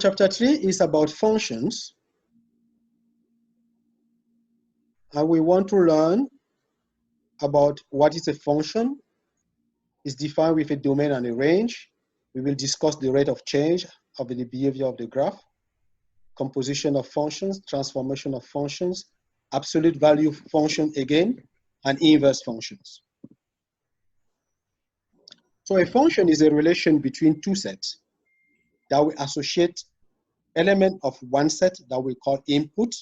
Chapter 3 is about functions, and we want to learn about what is a function. It's defined with a domain and a range. We will discuss the rate of change of the behavior of the graph, composition of functions, transformation of functions, absolute value function again, and inverse functions. So a function is a relation between two sets that we associate element of one set that we call input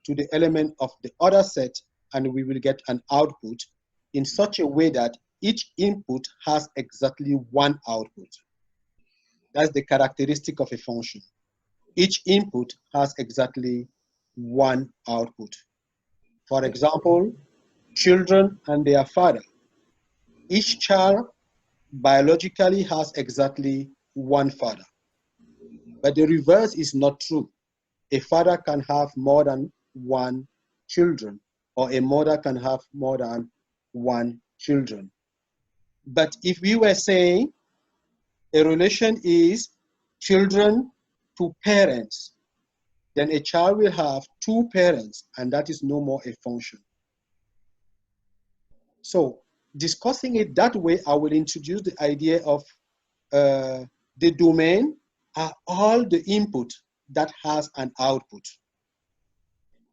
to the element of the other set, and we will get an output in such a way that each input has exactly one output. That's the characteristic of a function. Each input has exactly one output. For example, children and their father. Each child biologically has exactly one father. But the reverse is not true. A father can have more than one children, or a mother can have more than one children. But if we were saying a relation is children to parents, then a child will have two parents, and that is no more a function. So discussing it that way, I will introduce the idea of the domain are all the input that has an output.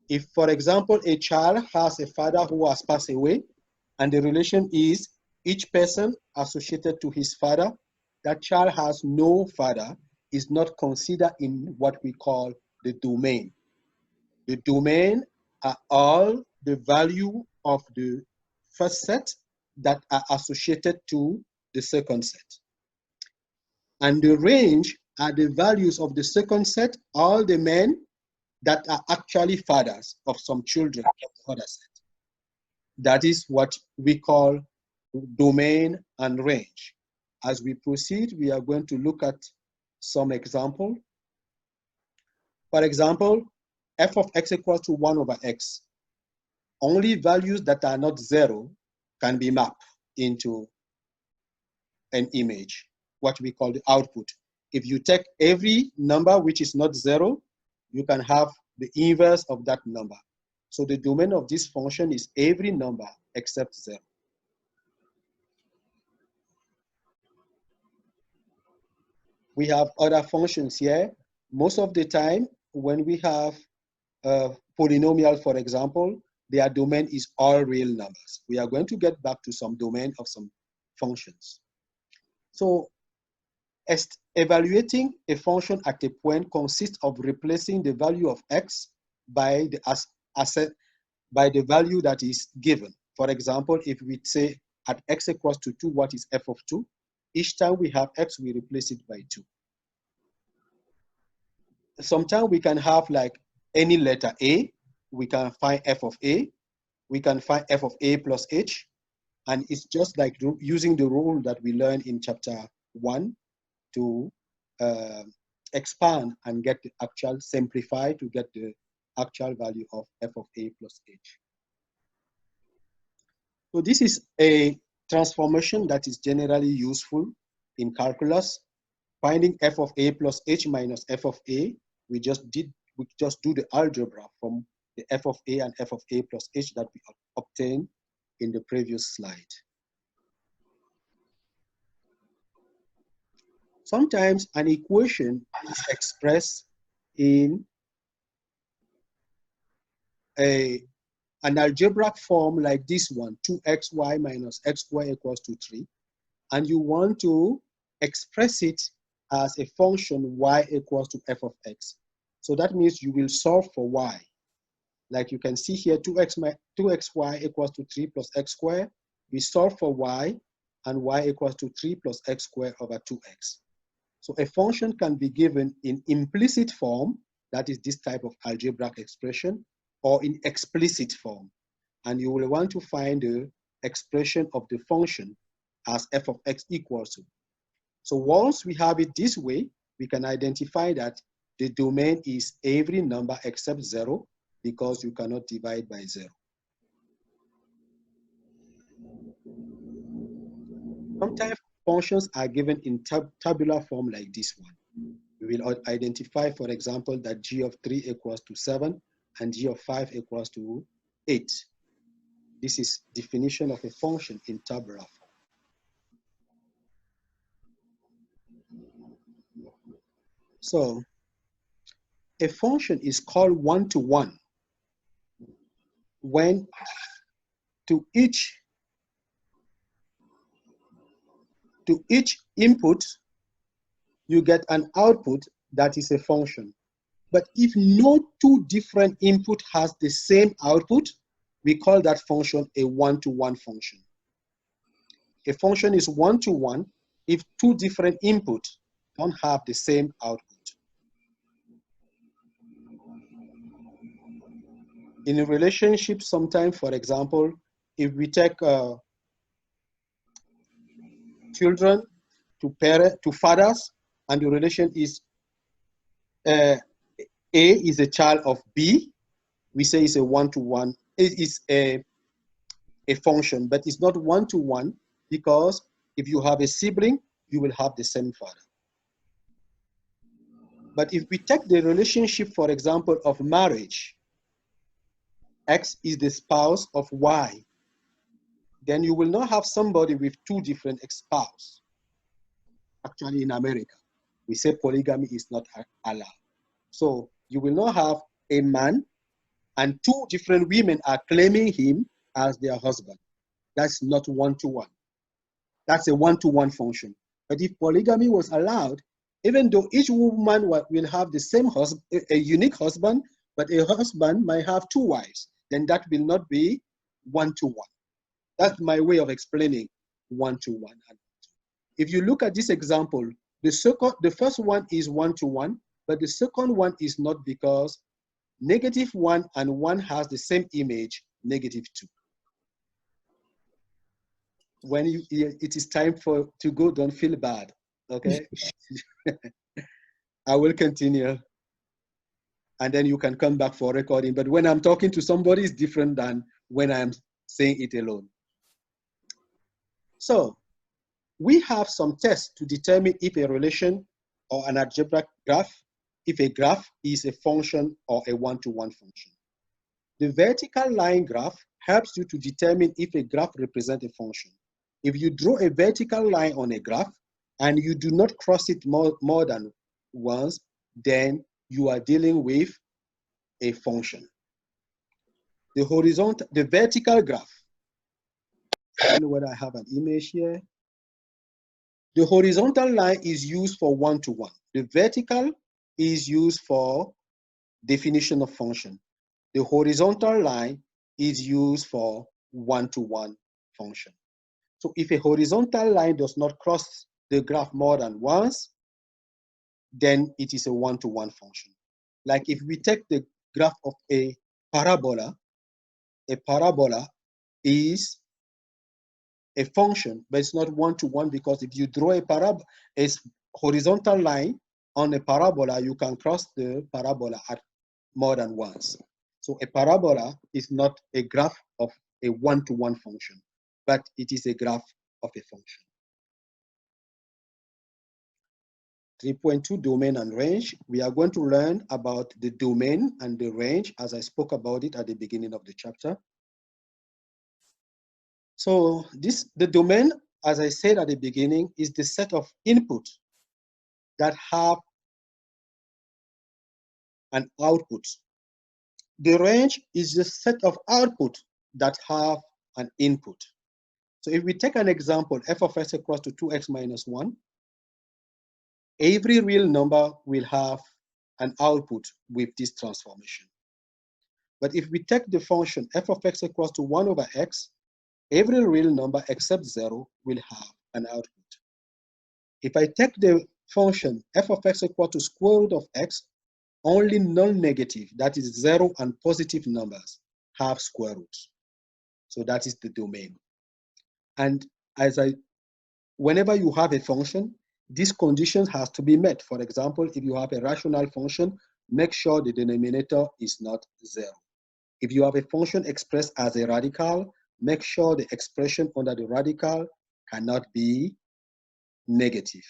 If, for example, a child has a father who has passed away, and the relation is each person associated to his father, that child has no father, is not considered in what we call the domain. The domain are all the value of the first set that are associated to the second set. And the range are the values of the second set, all the men that are actually fathers of some children of the other set. That is what we call domain and range. As we proceed, we are going to look at some example. For example, f of x equals to 1 over x. Only values that are not 0 can be mapped into an image, what we call the output. If you take every number which is not 0, you can have the inverse of that number. So the domain of this function is every number except 0. We have other functions here. Most of the time, when we have a polynomial, for example, their domain is all real numbers. We are going to get back to some domain of some functions. So evaluating a function at a point consists of replacing the value of x by the value that is given. For example, if we say at x equals to 2, what is f of 2? Each time we have x, we replace it by 2. Sometimes we can have like any letter A, we can find f of A, we can find f of A plus h, and it's just like using the rule that we learned in chapter 1 to expand and get the actual, simplify to get the actual value of f of A plus h. So this is a transformation that is generally useful in calculus. Finding f of A plus h minus f of A, we just do the algebra from the f of A and f of A plus h that we obtained in the previous slide. Sometimes an equation is expressed in an algebraic form like this one, 2xy minus x squared equals to 3, and you want to express it as a function y equals to f of x. So that means you will solve for y. Like you can see here, 2xy equals to 3 plus x squared. We solve for y, and y equals to 3 plus x squared over 2x. So a function can be given in implicit form, that is this type of algebraic expression, or in explicit form. And you will want to find the expression of the function as f of x equals to. So once we have it this way, we can identify that the domain is every number except 0, because you cannot divide by 0. Sometimes functions are given in tabular form like this one. We will identify, for example, that g of 3 equals to 7 and g of 5 equals to 8. This is definition of a function in tabular form. So a function is called one-to-one when to each input you get an output that is a function. But if no two different input has the same output, we call that function a one-to-one function. A function is one-to-one if two different inputs don't have the same output. In a relationship, sometimes, for example, if we take children to fathers, and the relation is A is a child of B, we say it's a one-to-one. It is a function, but it's not one-to-one because if you have a sibling, you will have the same father. But if we take the relationship, for example, of marriage, X is the spouse of Y, then you will not have somebody with two different spouses. Actually, in America, we say polygamy is not allowed. So you will not have a man and two different women are claiming him as their husband. That's not one-to-one. That's a one-to-one function. But if polygamy was allowed, even though each woman will have the same husband, a unique husband, but a husband might have two wives, then that will not be one-to-one. That's my way of explaining one-to-one. If you look at this example, the first one is one-to-one, but the second one is not because -1 and 1 has the same image, -2. When it is time to go, don't feel bad, okay? I will continue, and then you can come back for recording. But when I'm talking to somebody, it's different than when I'm saying it alone. So we have some tests to determine if a relation or an algebraic graph, if a graph is a function or a one-to-one function. The vertical line graph helps you to determine if a graph represents a function. If you draw a vertical line on a graph and you do not cross it more than once, then you are dealing with a function. The vertical graph, I don't know whether I have an image here. The horizontal line is used for one-to-one. The vertical is used for definition of function. The horizontal line is used for one-to-one function. So if a horizontal line does not cross the graph more than once, then it is a one-to-one function. Like if we take the graph of a parabola is a function, but it's not one-to-one because if you draw a horizontal line on a parabola, you can cross the parabola at more than once. So a parabola is not a graph of a one-to-one function, but it is a graph of a function. 3.2 domain and range. We are going to learn about the domain and the range as I spoke about it at the beginning of the chapter. So the domain, as I said at the beginning, is the set of input that have an output. The range is the set of output that have an input. So if we take an example, f of x equals to 2x minus 1, every real number will have an output with this transformation. But if we take the function f of x equals to 1 over x, every real number except 0 will have an output. If I take the function f of x equals to square root of x, only non-negative, that is 0 and positive numbers, have square roots. So that is the domain. And whenever you have a function, these conditions has to be met. For example, if you have a rational function, make sure the denominator is not 0. If you have a function expressed as a radical, make sure the expression under the radical cannot be negative.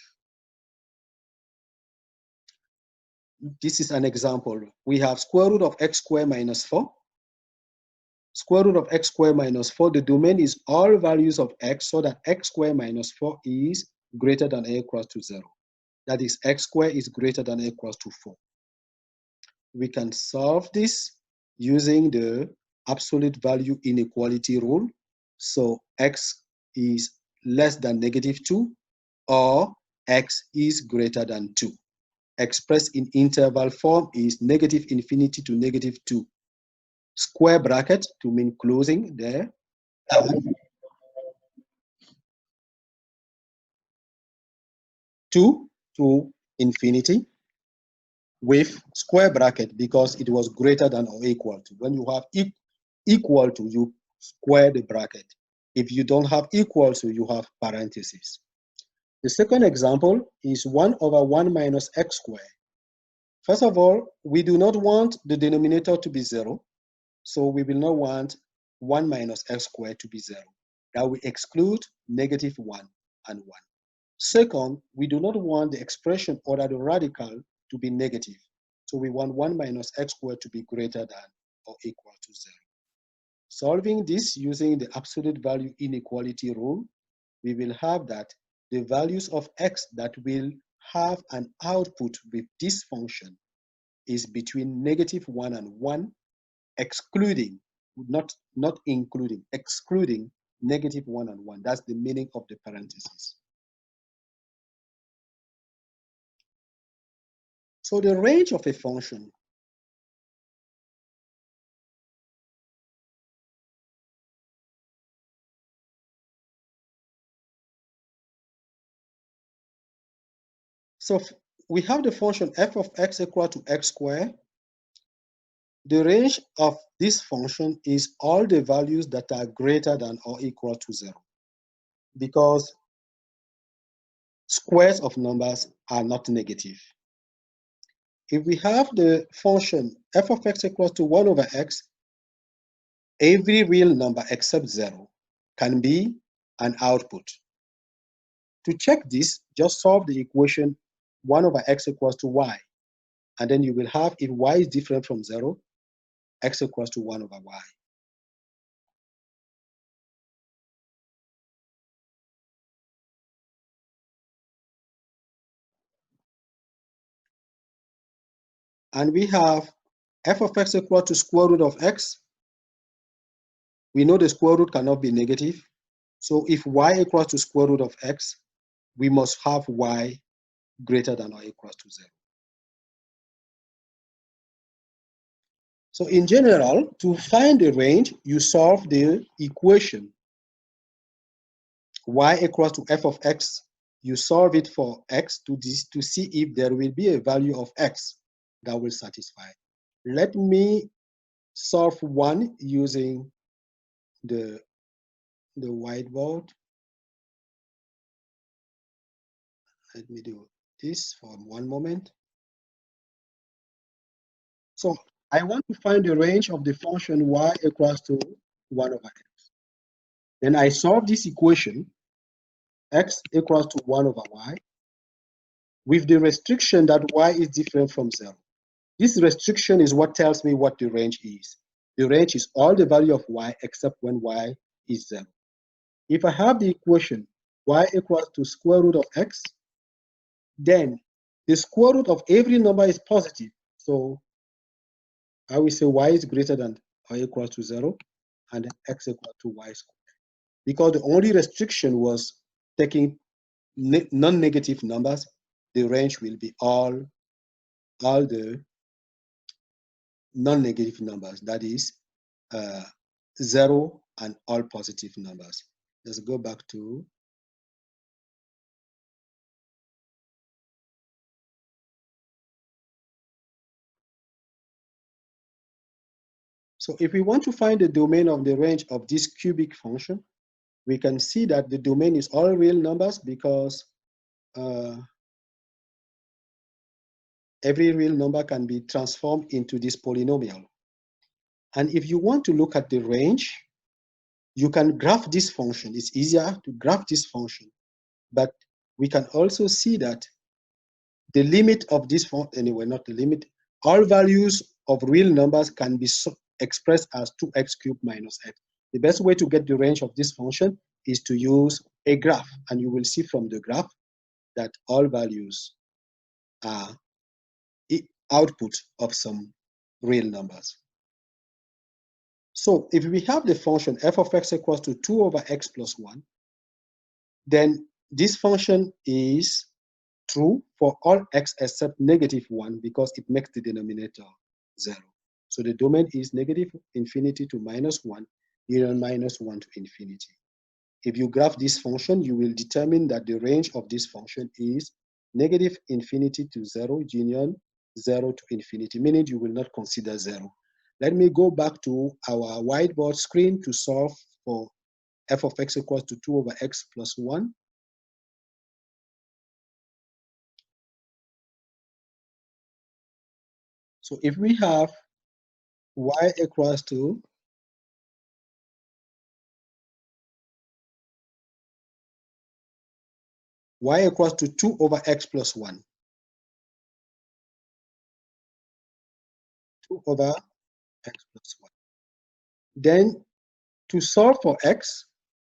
this is an example. We have square root of x squared minus 4. Square root of x squared minus 4, the domain is all values of x, so that x squared minus 4 is greater than or equals to 0. That is, x squared is greater than or equals to 4. We can solve this using the absolute value inequality rule. So x is less than -2 or x is greater than 2. Expressed in interval form is -infinity to -2. Square bracket to mean closing there. 2 to infinity with square bracket because it was greater than or equal to. When you have equal to, you square the bracket. If you don't have equal to, you have parentheses. The second example is 1 over 1 minus x squared. First of all, we do not want the denominator to be 0, so we will not want 1 minus x squared to be 0. That will exclude -1 and 1. Second, we do not want the expression or the radical to be negative. So we want 1 minus x squared to be greater than or equal to 0. Solving this using the absolute value inequality rule, we will have that the values of x that will have an output with this function is between -1 and 1, excluding, not including, excluding -1 and 1. That's the meaning of the parentheses. So the range of a function so we have the function f of x equal to x squared. The range of this function is all the values that are greater than or equal to 0, because squares of numbers are not negative. If we have the function f of x equals to 1 over x, every real number except 0 can be an output. To check this, just solve the equation 1 over x equals to y, and then you will have, if y is different from 0, x equals to 1 over y. And we have f of x equal to square root of x. We know the square root cannot be negative. So if y equals to square root of x, we must have y greater than or equals to 0. So in general, to find the range, you solve the equation y equals to f of x. You solve it for x to see if there will be a value of x that will satisfy. Let me solve one using the whiteboard. Let me do this for one moment. So I want to find the range of the function y equals to 1 over x. Then I solve this equation, x equals to 1 over y, with the restriction that y is different from 0. This restriction is what tells me what the range is. The range is all the value of y except when y is 0. If I have the equation y equals to square root of x, then the square root of every number is positive. So I will say y is greater than or equal to 0 and x equal to y squared. Because the only restriction was taking non-negative numbers, the range will be all the non-negative numbers, that is 0 and all positive numbers. Let's go back to so if we want to find the domain of the range of this cubic function, we can see that the domain is all real numbers because every real number can be transformed into this polynomial. And if you want to look at the range, you can graph this function. It's easier to graph this function, but we can also see that the limit of this function, anyway, not the limit, all values of real numbers can be expressed as 2x cubed minus x. The best way to get the range of this function is to use a graph, and you will see from the graph that all values are output of some real numbers. So if we have the function f of x equals to 2 over x plus 1, then this function is true for all x except negative 1 because it makes the denominator 0. So the domain is negative infinity to minus 1, union minus 1 to infinity. If you graph this function, you will determine that the range of this function is negative infinity to 0, union 0 to infinity, meaning you will not consider 0. Let me go back to our whiteboard screen to solve for f of x equals to 2 over x plus 1. So if we have y equals to y equals to 2 over x plus 1. 2 over x plus 1. Then to solve for x,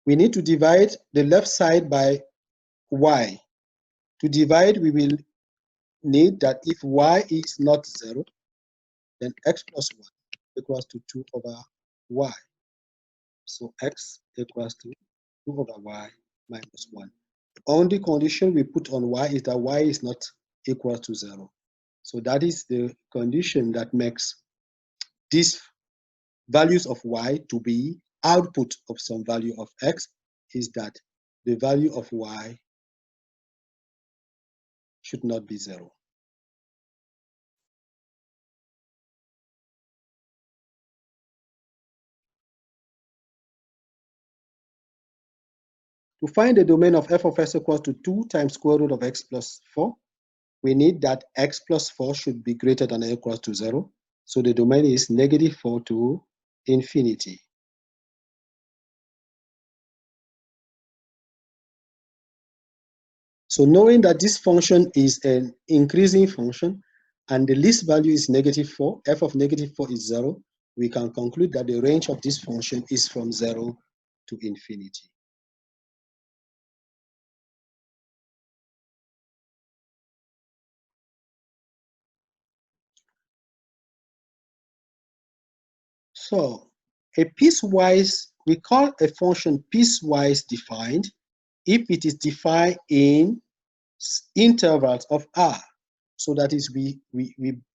we need to divide the left side by y. To divide, we will need that if y is not 0, then x plus 1 equals to 2 over y. So x equals to 2 over y minus 1. The only condition we put on y is that y is not equal to 0. So that is the condition that makes these values of y to be output of some value of x, is that the value of y should not be 0. To find the domain of f of x equals to 2 times square root of x plus 4, we need that x plus 4 should be greater than or equal to 0. So the domain is negative 4 to infinity. So knowing that this function is an increasing function and the least value is negative 4, f of negative 4 is 0, we can conclude that the range of this function is from 0 to infinity. So a piecewise, we call a function piecewise defined if it is defined in intervals of r. So that is, we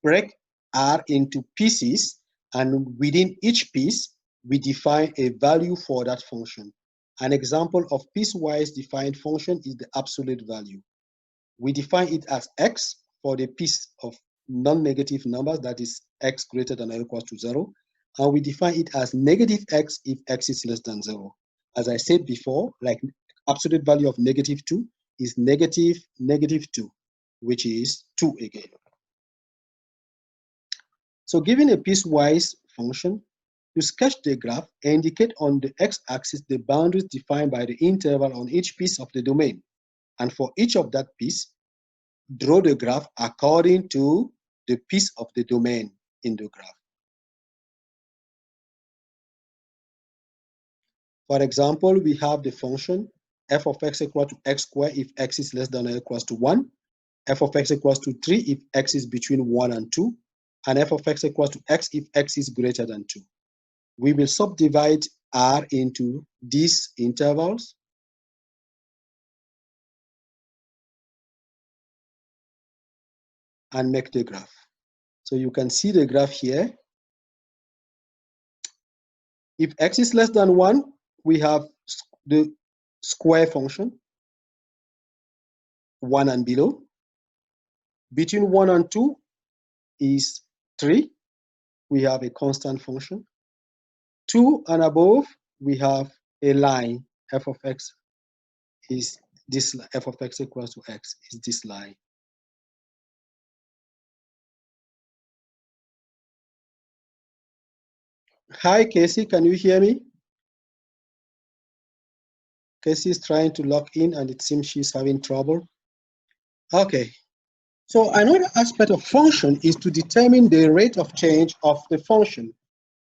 break r into pieces, and within each piece, we define a value for that function. An example of piecewise defined function is the absolute value. We define it as x for the piece of non-negative numbers, that is x greater than or equal to 0, and we define it as negative x if x is less than 0. As I said before, like absolute value of negative 2 is negative 2, which is 2 again. So given a piecewise function, to sketch the graph, indicate on the x-axis the boundaries defined by the interval on each piece of the domain. And for each of that piece, draw the graph according to the piece of the domain in the graph. For example, we have the function f of x equal to x squared if x is less than or equals to 1, f of x equals to 3 if x is between 1 and 2, and f of x equals to x if x is greater than 2. We will subdivide R into these intervals. And make the graph. So you can see the graph here. If x is less than 1, we have the square function, 1 and below. Between 1 and 2 is 3. We have a constant function. 2 and above, we have a line. F of x is this, f of x equals to x is this line. Hi, Casey, can you hear me? Casey is trying to log in and it seems she's having trouble. Okay, So another aspect of function is to determine the rate of change of the function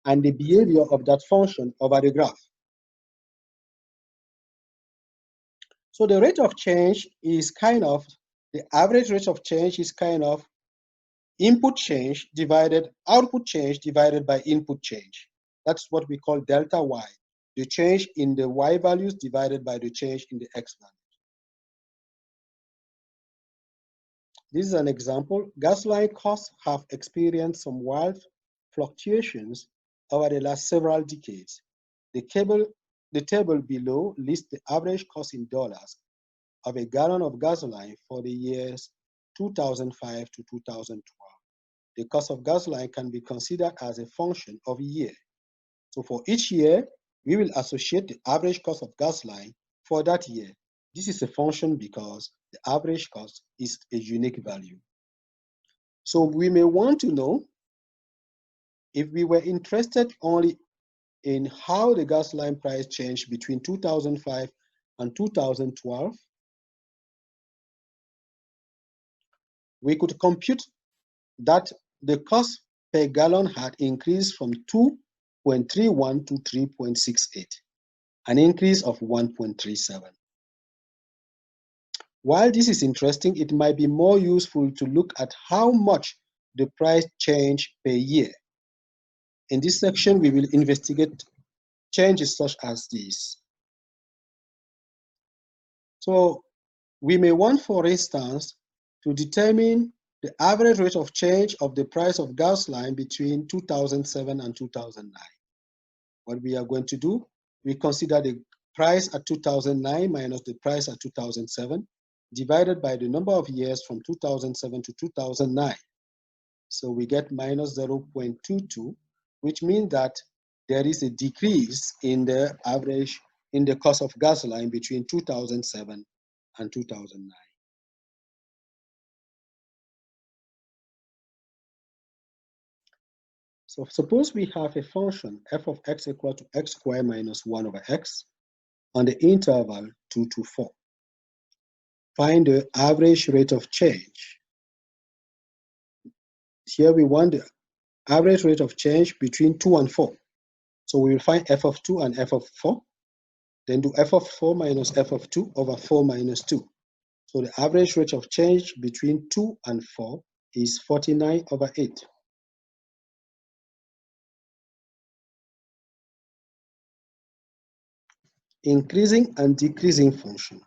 and the behavior of that function over the graph. So the rate of change is the average rate of change is output change divided by input change. That's what we call delta y, the change in the y values divided by the change in the x values. This is an example. Gasoline costs have experienced some wild fluctuations over the last several decades. The table below lists the average cost in dollars of a gallon of gasoline for the years 2005 to 2012. The cost of gasoline can be considered as a function of year. So for each year, we will associate the average cost of gasoline for that year. This is a function because the average cost is a unique value. So we may want to know, if we were interested only in how the gasoline price changed between 2005 and 2012, we could compute that the cost per gallon had increased from 2.31 to 3.68, an increase of 1.37. While this is interesting, it might be more useful to look at how much the price changed per year. In this section, we will investigate changes such as these. So we may want, for instance, to determine the average rate of change of the price of gasoline between 2007 and 2009. What we are going to do, we consider the price at 2009 minus the price at 2007 divided by the number of years from 2007 to 2009. So we get minus 0.22, which means that there is a decrease in the average in the cost of gasoline between 2007 and 2009. So suppose we have a function f of x equal to x squared minus 1 over x on the interval 2 to 4. Find the average rate of change. Here we want the average rate of change between 2 and 4. So we will find f of 2 and f of 4. Then do f of 4 minus f of 2 over 4 minus 2. So the average rate of change between 2 and 4 is 49 over 8. Increasing and decreasing function.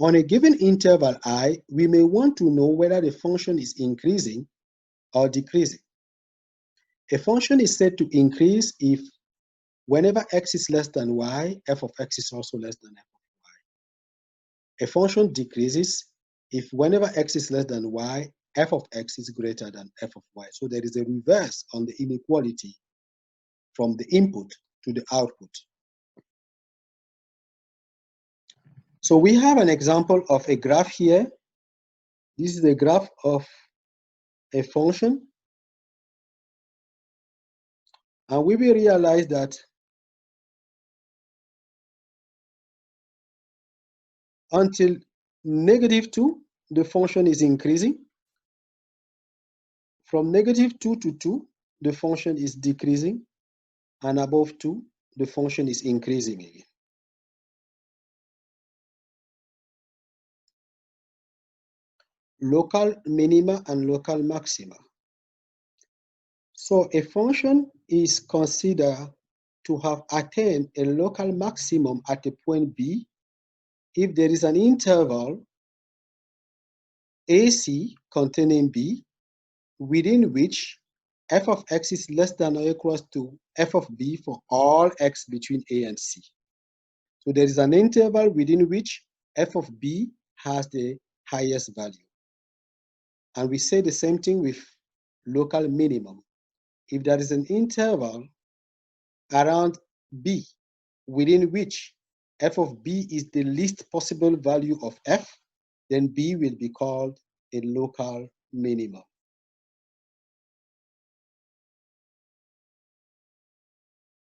On a given interval I, we may want to know whether the function is increasing or decreasing. A function is said to increase if whenever x is less than y, f of x is also less than f of y. A function decreases if whenever x is less than y, f of x is greater than f of y. So there is a reverse on the inequality from the input to the output. So we have an example of a graph here. This is a graph of a function. And we will realize that until -2, the function is increasing. From -2 to 2, the function is decreasing. And above 2, the function is increasing again. Local minima and local maxima. So a function is considered to have attained a local maximum at a point B if there is an interval AC containing B within which f of x is less than or equals to f of b for all x between a and c. So there is an interval within which f of b has the highest value. And we say the same thing with local minimum. If there is an interval around b within which f of b is the least possible value of f, then b will be called a local minimum.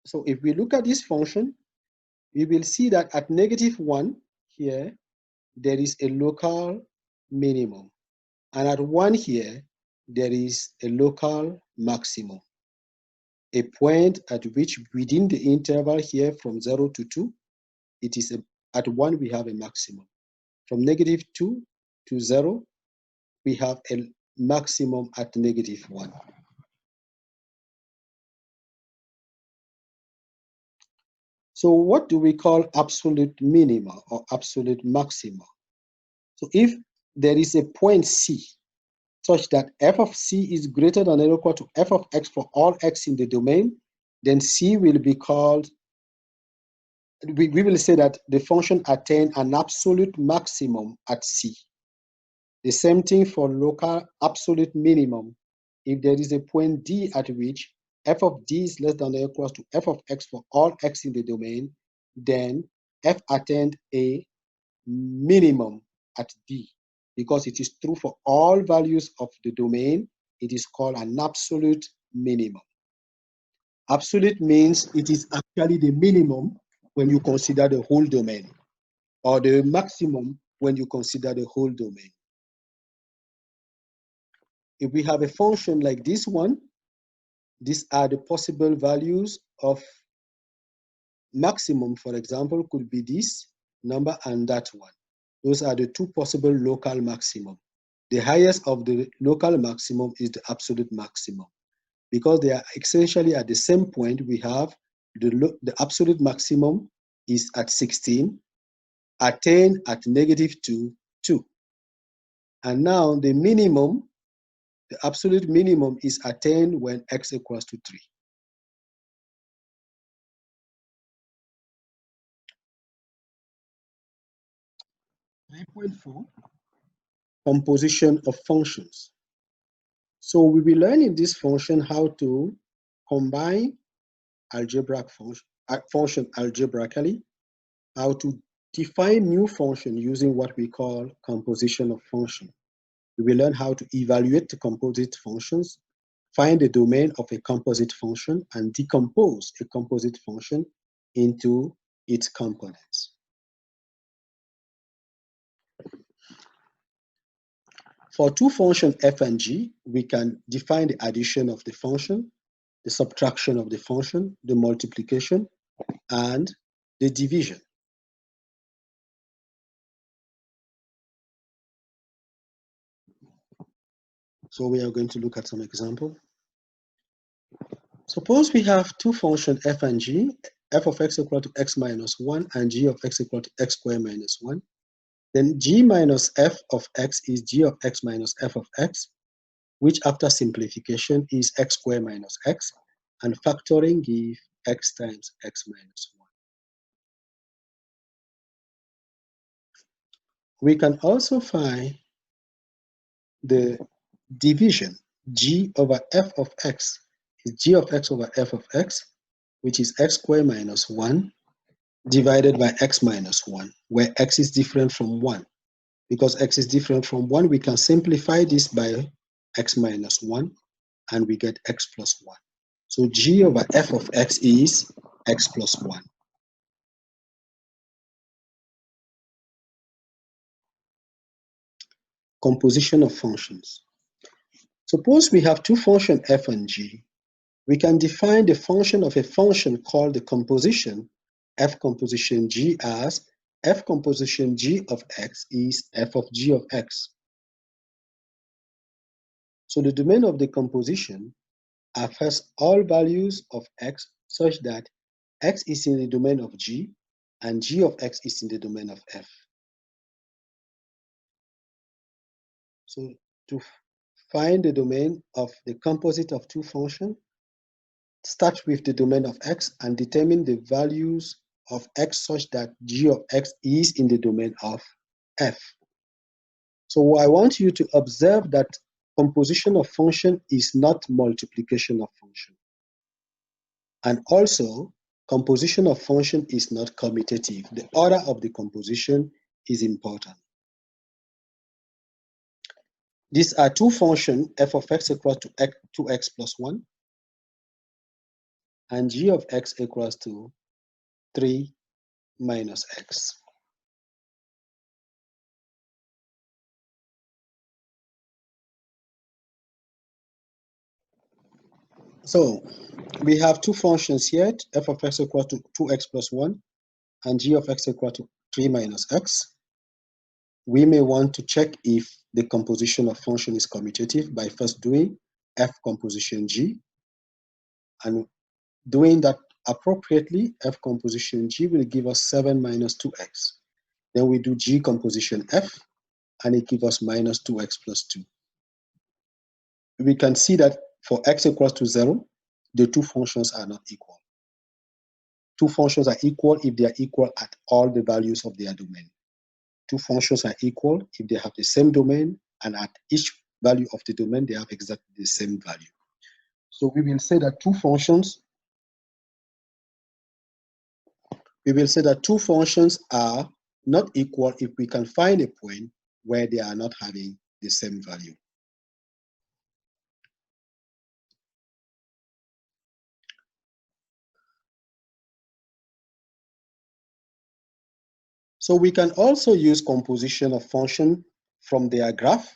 So if we look at this function, we will see that at -1 here, there is a local minimum. And at 1 here, there is a local maximum, a point at which within the interval here from 0 to 2, it is at 1 we have a maximum. From -2 to 0, we have a maximum at -1. So what do we call absolute minima or absolute maxima? So if there is a point C such that f of c is greater than or equal to f of x for all x in the domain, then C will be called, we will say that the function attained an absolute maximum at C. The same thing for local absolute minimum. If there is a point D at which f of D is less than or equal to f of x for all x in the domain, then f attained a minimum at D. Because it is true for all values of the domain, it is called an absolute minimum. Absolute means it is actually the minimum when you consider the whole domain, or the maximum when you consider the whole domain. If we have a function like this one, these are the possible values of maximum, for example, could be this number and that one. Those are the two possible local maximum. The highest of the local maximum is the absolute maximum. Because they are essentially at the same point, we have the absolute maximum is at 16, attained at -2, 2. And now the minimum, the absolute minimum is attained when x equals to 3. Composition of functions. So we will learn in this function how to combine algebraic function algebraically, how to define new function using what we call composition of function. We will learn how to evaluate the composite functions, find the domain of a composite function, and decompose a composite function into its components. For two functions f and g, we can define the addition of the function, the subtraction of the function, the multiplication, and the division. So we are going to look at some example. Suppose we have two functions f and g, f of x equal to x minus 1 and g of x equal to x squared minus 1. Then g minus f of x is g of x minus f of x, which after simplification is x squared minus x, and factoring give x times x minus 1. We can also find the division. G over f of x is g of x over f of x, which is x squared minus 1 divided by x minus 1, where x is different from 1. Because x is different from 1, we can simplify this by x minus 1, and we get x plus 1. So g over f of x is x plus 1. Composition of functions. Suppose we have two functions f and g. We can define the function of a function called the composition f composition g as f composition g of x is f of g of x. So the domain of the composition affects all values of x such that x is in the domain of g and g of x is in the domain of f. So to find the domain of the composite of two functions, start with the domain of x and determine the values of x such that g of x is in the domain of f. So I want you to observe that composition of function is not multiplication of function. And also, composition of function is not commutative. The order of the composition is important. These are two functions, f of x equals to 2x plus 1, and g of x equals to 3 minus x. So we have two functions here, f of x equal to 2x plus 1 and g of x equal to 3 minus x. We may want to check if the composition of function is commutative by first doing f composition g, and doing that appropriately, f composition g will give us 7 minus 2x. Then we do g composition f, and it gives us minus 2x plus 2. We can see that for x equals to 0, the two functions are not equal. Two functions are equal if they are equal at all the values of their domain. Two functions are equal if they have the same domain, and at each value of the domain, they have exactly the same value. So we will say that two functions are not equal if we can find a point where they are not having the same value. So we can also use composition of function from their graph.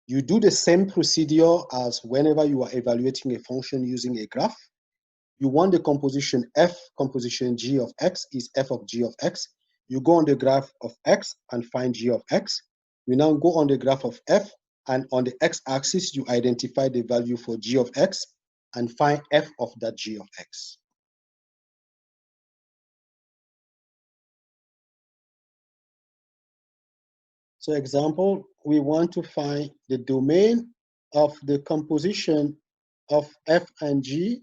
You do the same procedure as whenever you are evaluating a function using a graph. You want the composition f, composition g of x is f of g of x. You go on the graph of x and find g of x. You now go on the graph of f, and on the x-axis, you identify the value for g of x and find f of that g of x. So example, we want to find the domain of the composition of f and g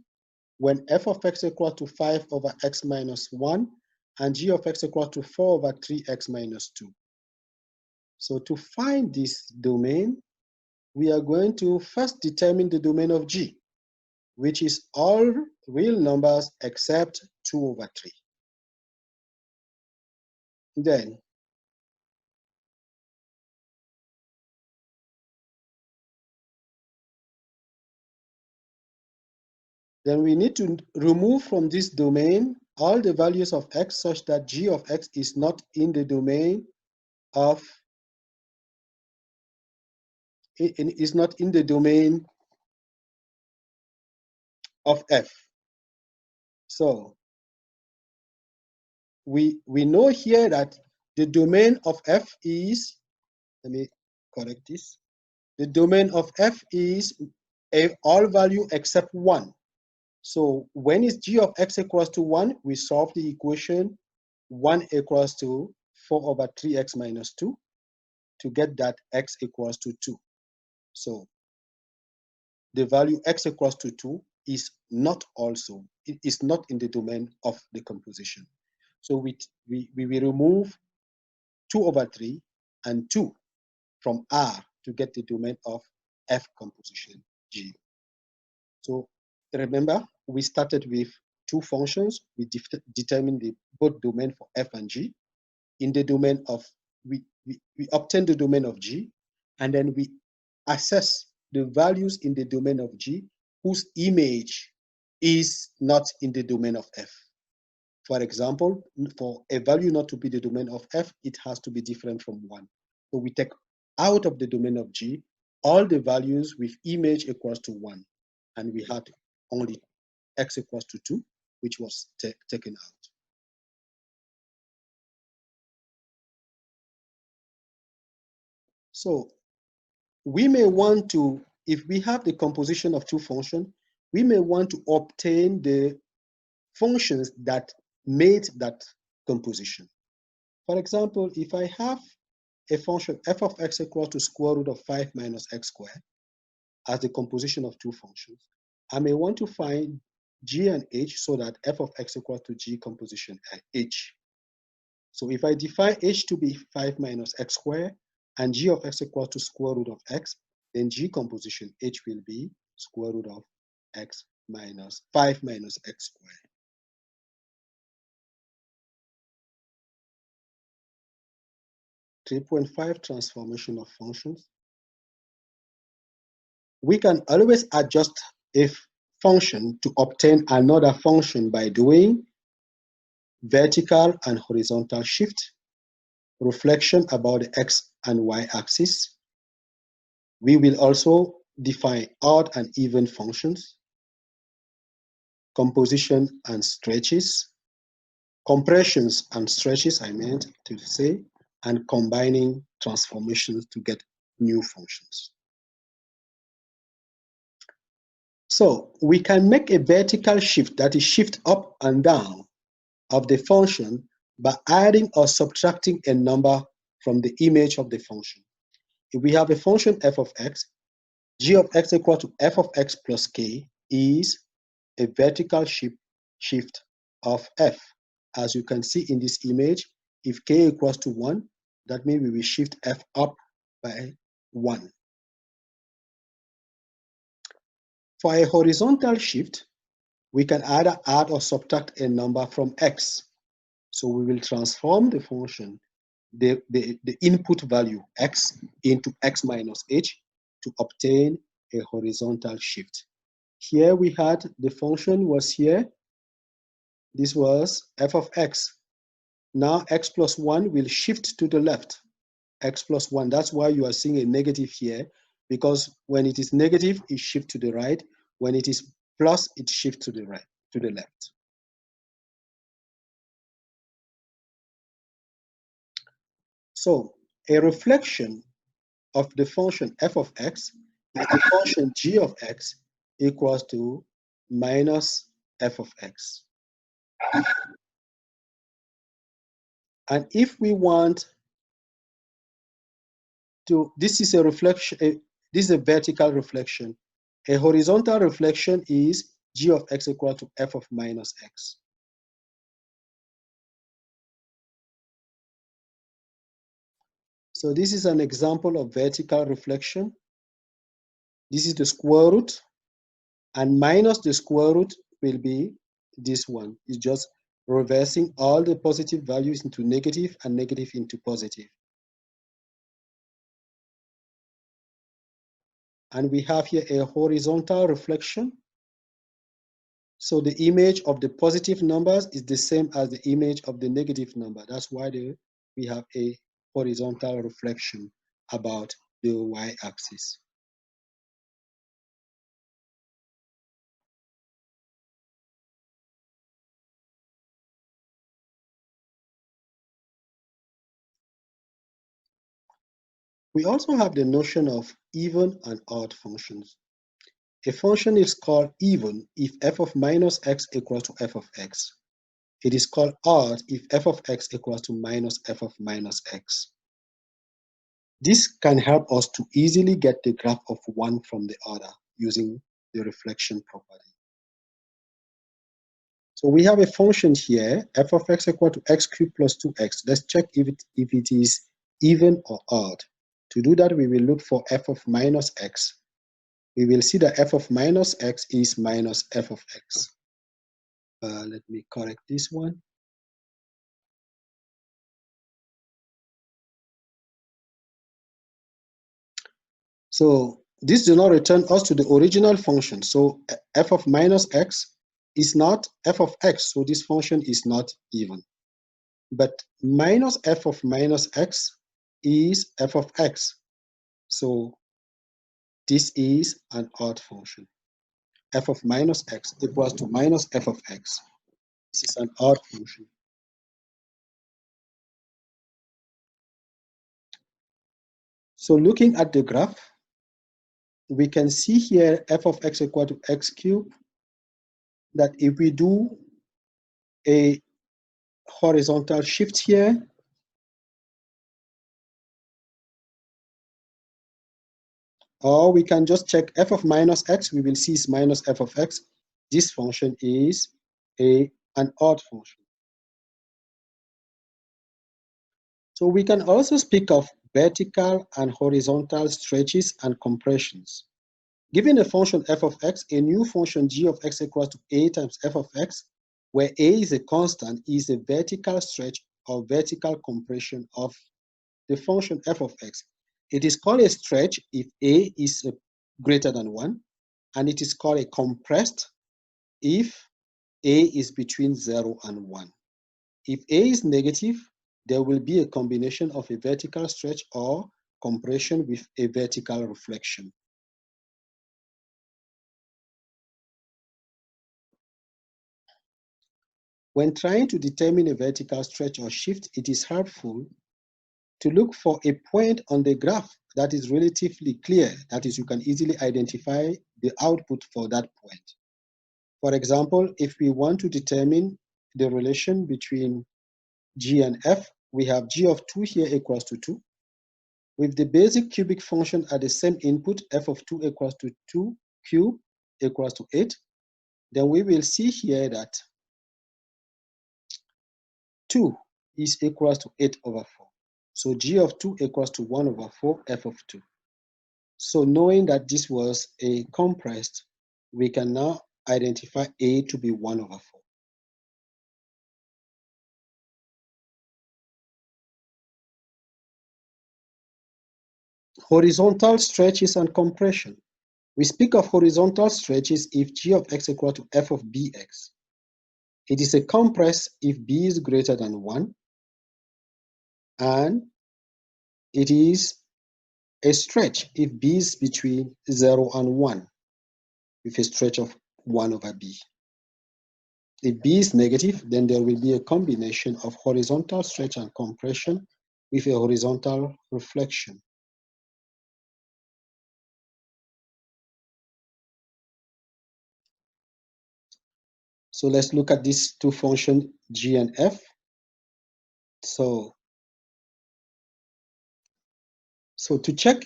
when f of x equal to 5 over x minus 1 and g of x equal to 4 over 3x minus 2. So to find this domain, we are going to first determine the domain of g, which is all real numbers except 2 over 3. Then we need to remove from this domain all the values of x such that g of x is not in the domain of f. So we know here that the domain of f is, let me correct this, the domain of f is all value except 1. So when is g of x equals to 1, we solve the equation 1 equals to 4 over 3x minus 2 to get that x equals to 2. So the value x equals to 2 is not in the domain of the composition. So we will remove 2 over 3 and 2 from R to get the domain of f composition G. So remember, we started with two functions. We determined the both domain for f and g. In the domain of, we obtain the domain of g, and then we assess the values in the domain of g whose image is not in the domain of f. For example, for a value not to be the domain of f, it has to be different from 1. So we take out of the domain of g all the values with image equals to 1, and we had only x equals to 2, which was taken out. So we may want to, if we have the composition of two functions, we may want to obtain the functions that made that composition. For example, if I have a function f of x equal to square root of 5 minus x squared as the composition of two functions, I may want to find g and h so that f of x equal to g composition h. So if I define h to be 5 minus x squared and g of x equal to square root of x, then g composition h will be square root of x minus 5 minus x squared. (3.5) transformation of functions. We can always adjust a function to obtain another function by doing vertical and horizontal shift, reflection about the x and y axis. We will also define odd and even functions. composition and stretches, compressions and stretches, I meant to say, and combining transformations to get new functions. So we can make a vertical shift, that is shift up and down of the function by adding or subtracting a number from the image of the function. If we have a function f of x, g of x equal to f of x plus k is a vertical shift of f. As you can see in this image, if k equals to 1, that means we will shift f up by 1. For a horizontal shift, we can either add or subtract a number from x. So we will transform the function, the input value x into x minus h to obtain a horizontal shift. Here we had the function was here. This was f of x. Now x plus 1 will shift to the left. X plus 1. That's why you are seeing a negative here, because when it is negative, it shifts to the right. When it is plus, it shifts to the right, to the left. So a reflection of the function f of x is the function g of x equals to minus f of x. And if we want to, this is a reflection, this is a vertical reflection. A horizontal reflection is g of x equal to f of minus x. So this is an example of vertical reflection. This is the square root, and minus the square root will be this one. It's just reversing all the positive values into negative and negative into positive. And we have here a horizontal reflection. So the image of the positive numbers is the same as the image of the negative number. That's why we have a horizontal reflection about the y-axis. We also have the notion of even and odd functions. A function is called even if f of minus x equals to f of x. It is called odd if f of x equals to minus f of minus x. This can help us to easily get the graph of one from the other using the reflection property. So we have a function here, f of x equal to x cubed plus 2x. Let's check if it is even or odd. To do that, we will look for f of minus x. We will see that f of minus x is minus f of x. Let me correct this one. So this does not return us to the original function. So f of minus x is not f of x, so this function is not even. But minus f of minus x is f of x. So this is an odd function. F of minus x equals to minus f of x. This is an odd function. So looking at the graph, we can see here f of x equal to x cubed, that if we do a horizontal shift here, or we can just check f of minus x, we will see is minus f of x. This function is an odd function. So we can also speak of vertical and horizontal stretches and compressions. Given a function f of x, a new function g of x equals to a times f of x, where a is a constant, is a vertical stretch or vertical compression of the function f of x. It is called a stretch if a is greater than 1, and it is called a compressed if a is between 0 and 1. If a is negative, there will be a combination of a vertical stretch or compression with a vertical reflection. When trying to determine a vertical stretch or shift, it is helpful to look for a point on the graph that is relatively clear, that is, you can easily identify the output for that point. For example, if we want to determine the relation between g and f, we have g of 2 here equals to 2. With the basic cubic function at the same input, f of 2 equals to 2 cubed equals to 8, then we will see here that 2 is equals to 8 over 4. So g of 2 equals to 1 over 4 f of 2. So knowing that this was a compressed, we can now identify a to be 1 over 4. Horizontal stretches and compression. We speak of horizontal stretches if g of x equal to f of bx. It is a compress if b is greater than 1, and it is a stretch if b is between 0 and 1, with a stretch of 1 over b. If b is negative, then there will be a combination of horizontal stretch and compression with a horizontal reflection. So let's look at these two functions, g and f. So to check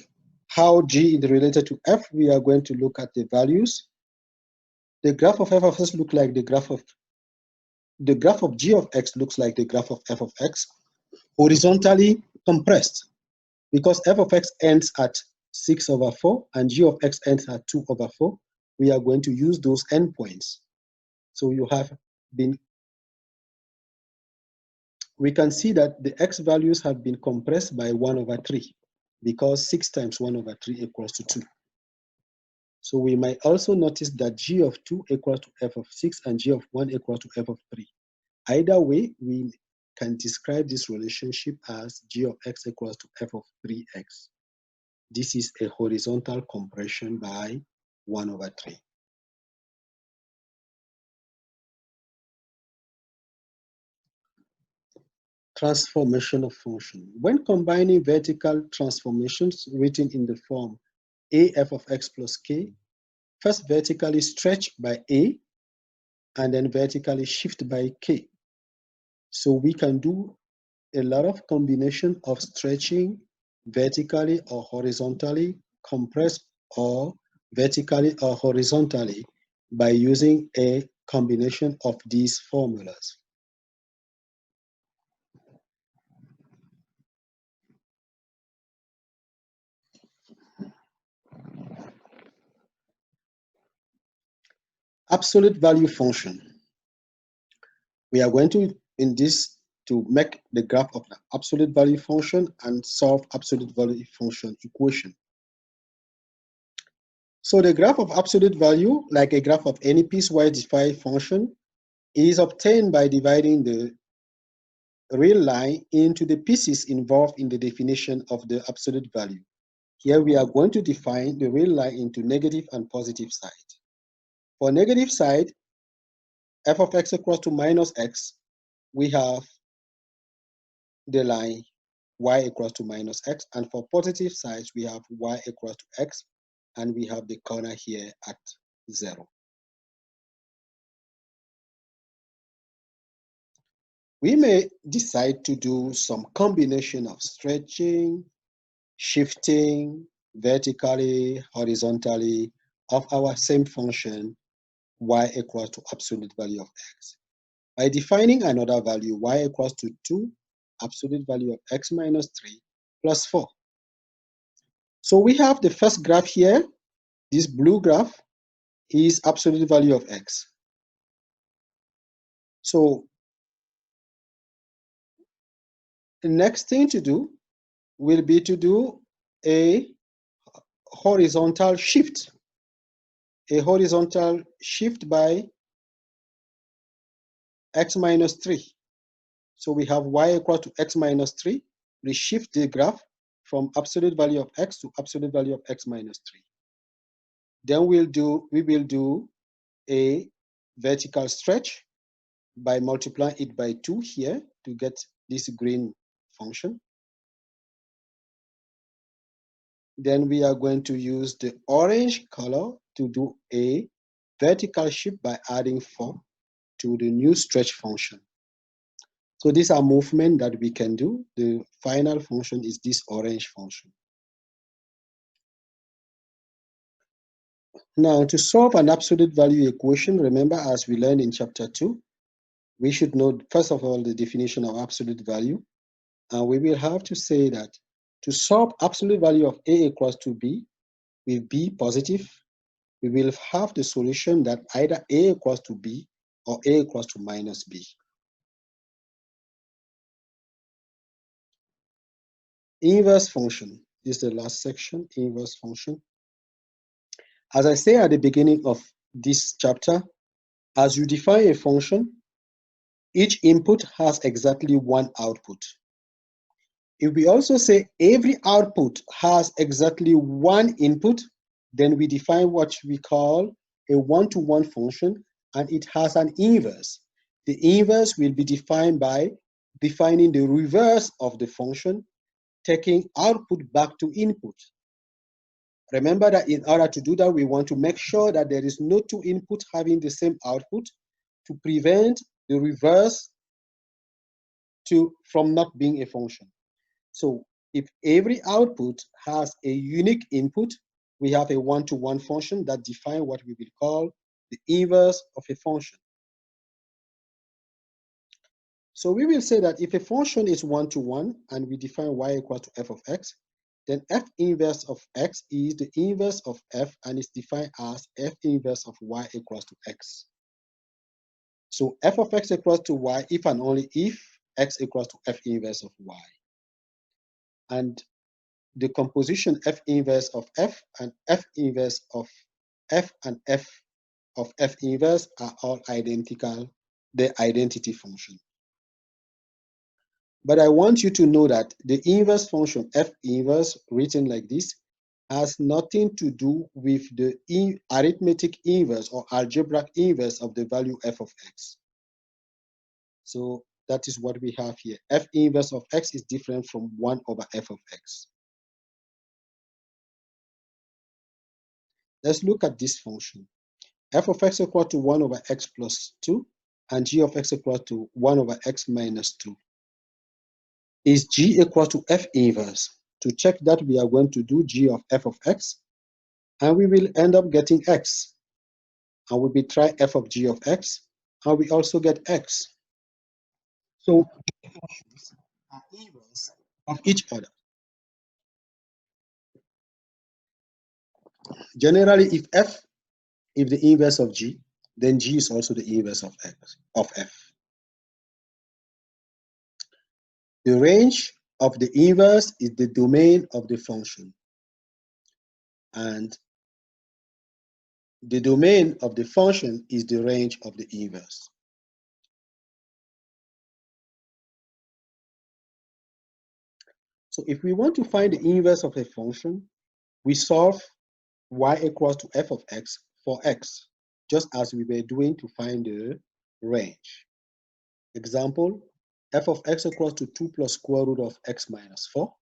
how g is related to f, we are going to look at the values. The graph of f of x looks like the graph of g of x looks like the graph of f of x, horizontally compressed, because f of x ends at 6 over 4 and g of x ends at 2 over 4. We are going to use those endpoints. So we can see that the x values have been compressed by 1 over 3, because 6 times 1 over 3 equals to 2. So we might also notice that g of 2 equals to f of 6 and g of 1 equals to f of 3. Either way, we can describe this relationship as g of x equals to f of 3x. This is a horizontal compression by 1 over 3. Transformation of function. When combining vertical transformations written in the form a f of x plus k, first vertically stretch by a and then vertically shift by k. So we can do a lot of combination of stretching vertically or horizontally, compressed or vertically or horizontally, by using a combination of these formulas. Absolute value function. We are going to, in this, to make the graph of the absolute value function and solve absolute value function equation. So the graph of absolute value, like a graph of any piecewise defined function, is obtained by dividing the real line into the pieces involved in the definition of the absolute value. Here we are going to define the real line into negative and positive side. For negative side, f of x equals to minus x, we have the line y equals to minus x, and for positive sides, we have y equals to x, and we have the corner here at 0. We may decide to do some combination of stretching, shifting, vertically, horizontally, of our same function, y equals to absolute value of x. By defining another value, y equals to 2, absolute value of x minus 3, plus 4. So we have the first graph here. This blue graph is absolute value of x. So the next thing to do will be to do a horizontal shift. A horizontal shift by x minus 3. So we have y equal to x minus 3. We shift the graph from absolute value of x to absolute value of x minus 3. Then we will do a vertical stretch by multiplying it by 2 here to get this green function. Then we are going to use the orange color to do a vertical shift by adding 4 to the new stretch function. So these are movements that we can do. The final function is this orange function. Now, to solve an absolute value equation, remember, as we learned in chapter 2, we should know, first of all, the definition of absolute value. And we will have to say that to solve absolute value of A equals to B with B positive, we will have the solution that either A equals to B or A equals to minus B. Inverse function is the last section, inverse function. As I say at the beginning of this chapter, as you define a function, each input has exactly one output. If we also say every output has exactly one input, then we define what we call a one-to-one function, and it has an inverse. The inverse will be defined by defining the reverse of the function, taking output back to input. Remember that in order to do that, we want to make sure that there is no two inputs having the same output to prevent the reverse from not being a function. So if every output has a unique input, we have a one-to-one function that defines what we will call the inverse of a function. So we will say that if a function is one-to-one and we define y equal to f of x, then f inverse of x is the inverse of f and is defined as f inverse of y equals to x. So f of x equals to y if and only if x equals to f inverse of y. And the composition f inverse of f and f inverse of f and f of f inverse are all identical, the identity function. But I want you to know that the inverse function f inverse, written like this, has nothing to do with the arithmetic inverse or algebraic inverse of the value f of x. So that is what we have here. F inverse of x is different from 1 over f of x. Let's look at this function. F of x equal to 1 over x plus 2 and g of x equal to 1 over x minus 2. Is g equal to f inverse? To check that, we are going to do g of f of x, and we will end up getting x. And we will try f of g of x, and we also get x. So the functions are inverse of each other. Generally, if the inverse of g, then g is also the inverse of f. The range of the inverse is the domain of the function, and the domain of the function is the range of the inverse. So if we want to find the inverse of a function, we solve y equals to f of x for x, just as we were doing to find the range. Example, f of x equals to 2 plus square root of x minus 4.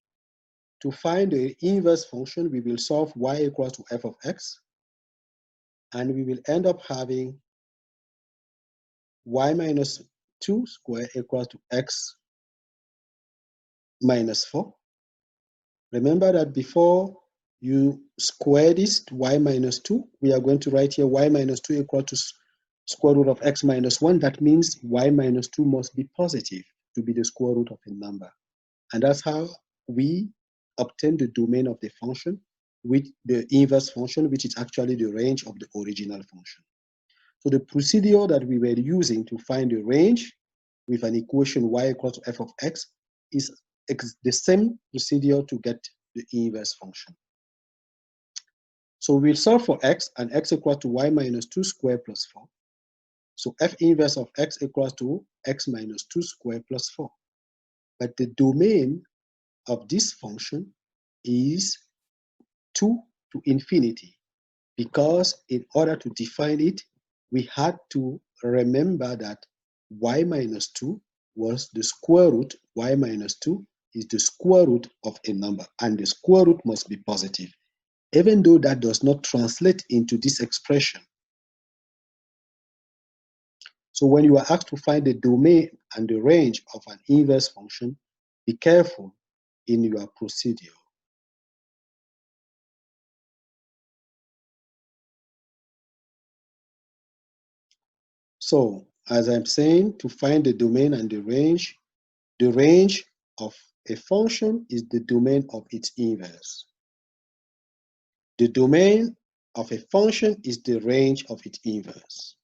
To find the inverse function, we will solve y equals to f of x, and we will end up having y minus 2 squared equals to x minus 4. Remember that before you square this to y minus 2, we are going to write here y minus 2 equal to square root of x minus 1. That means y minus 2 must be positive to be the square root of a number. And that's how we obtain the domain of the function with the inverse function, which is actually the range of the original function. So the procedure that we were using to find the range with an equation y equal to f of x is the same procedure to get the inverse function. So we'll solve for x, and x equals to y minus 2 squared plus 4. So f inverse of x equals to x minus 2 squared plus 4. But the domain of this function is 2 to infinity, because in order to define it, we had to remember that y minus 2 was the square root, y minus 2 is the square root of a number, and the square root must be positive, even though that does not translate into this expression. So when you are asked to find the domain and the range of an inverse function, be careful in your procedure. So, as I'm saying, to find the domain and the range of a function is the domain of its inverse. The domain of a function is the range of its inverse.